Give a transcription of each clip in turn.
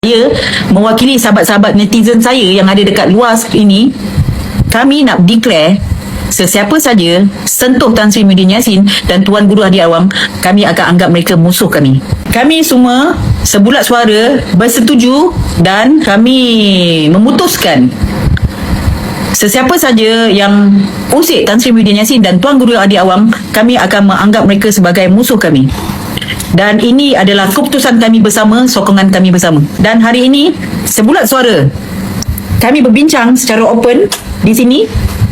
Saya mewakili sahabat-sahabat netizen saya yang ada dekat luar ini, kami nak declare sesiapa saja sentuh Tan Sri Muhyiddin Yassin dan Tuan Guru Hadi Awang, kami akan anggap mereka musuh kami. Kami semua sebulat suara bersetuju dan kami memutuskan sesiapa saja yang usik Tan Sri Muhyiddin Yassin dan Tuan Guru Hadi Awang, kami akan menganggap mereka sebagai musuh kami. Dan ini adalah keputusan kami bersama, sokongan kami bersama. Dan hari ini, sebulat suara, kami berbincang secara open di sini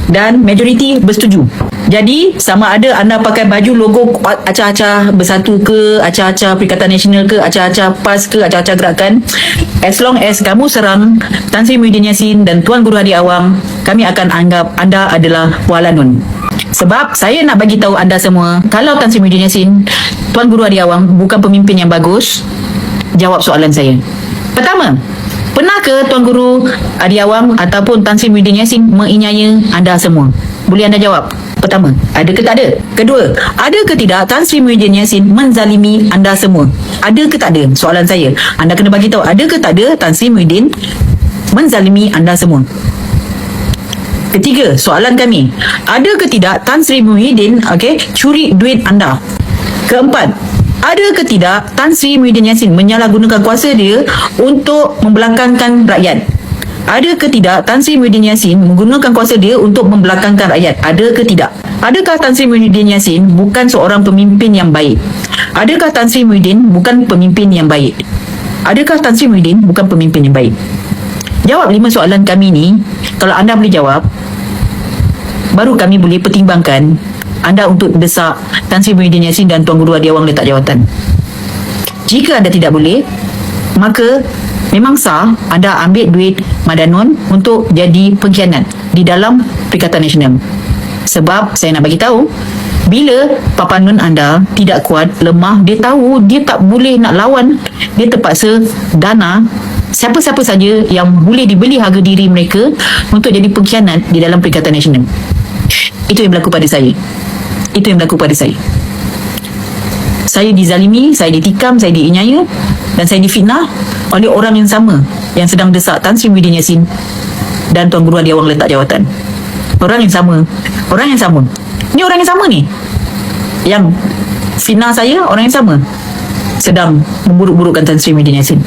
dan majoriti bersetuju. Jadi, sama ada anda pakai baju logo acah-acah bersatu ke, acah-acah Perikatan Nasional ke, acah-acah PAS ke, acah-acah gerakan, as long as kamu serang Tan Sri Muhyiddin Yassin dan Tuan Guru Hadi Awang, kami akan anggap anda adalah walanun. Sebab saya nak bagi tahu anda semua, kalau Tan Sri Muhyiddin Yassin, Tuan Guru Hadi Awang bukan pemimpin yang bagus, jawab soalan saya. Pertama, pernah ke Tuan Guru Hadi Awang ataupun Tan Sri Muhyiddin Yassin menginyai anda semua? Boleh anda jawab? Pertama, ada ke tak ada? Kedua, ada ke tidak Tan Sri Muhyiddin Yassin menzalimi anda semua? Ada ke tak ada? Soalan saya. Anda kena bagi tahu, ada ke tak ada Tan Sri Muhyiddin menzalimi anda semua? Ketiga, soalan kami, ada ke tidak Tan Sri Muhyiddin curi duit anda? Keempat, ada ke tidak Tan Sri Muhyiddin Yassin menyalahgunakan kuasa dia untuk membelakangkan rakyat? Ada ke tidak Tan Sri Muhyiddin Yassin menggunakan kuasa dia untuk membelakangkan rakyat? Ada ke tidak? Adakah Tan Sri Muhyiddin Yassin bukan seorang pemimpin yang baik? Adakah Tan Sri Muhyiddin bukan pemimpin yang baik? Adakah Tan Sri Muhyiddin bukan pemimpin yang baik? Jawab 5 soalan kami ni. Kalau anda boleh jawab, baru kami boleh pertimbangkan anda untuk desak Tan Sri Muhyiddin Yassin dan Tuan Guru Hadi Awang letak jawatan. Jika anda tidak boleh, maka memang sah anda ambil duit Madanon untuk jadi pengkhianat di dalam Perikatan Nasional. Sebab saya nak bagi tahu, bila papanun anda tidak kuat, lemah, dia tahu dia tak boleh nak lawan, dia terpaksa dana siapa-siapa saja yang boleh dibeli harga diri mereka untuk jadi pengkhianat di dalam Perikatan Nasional. Itu yang berlaku pada saya. Itu yang berlaku pada saya. Saya dizalimi, saya ditikam, saya diinyaya dan saya difitnah oleh orang yang sama yang sedang desak Tan Sri Muhyiddin Yassin dan Tuan Guru Hadi Awang letak jawatan. Orang yang sama. Orang yang sama. Ni orang yang sama ni. Yang fitnah saya, orang yang sama sedang memburuk-burukkan Tan Sri Muhyiddin Yassin.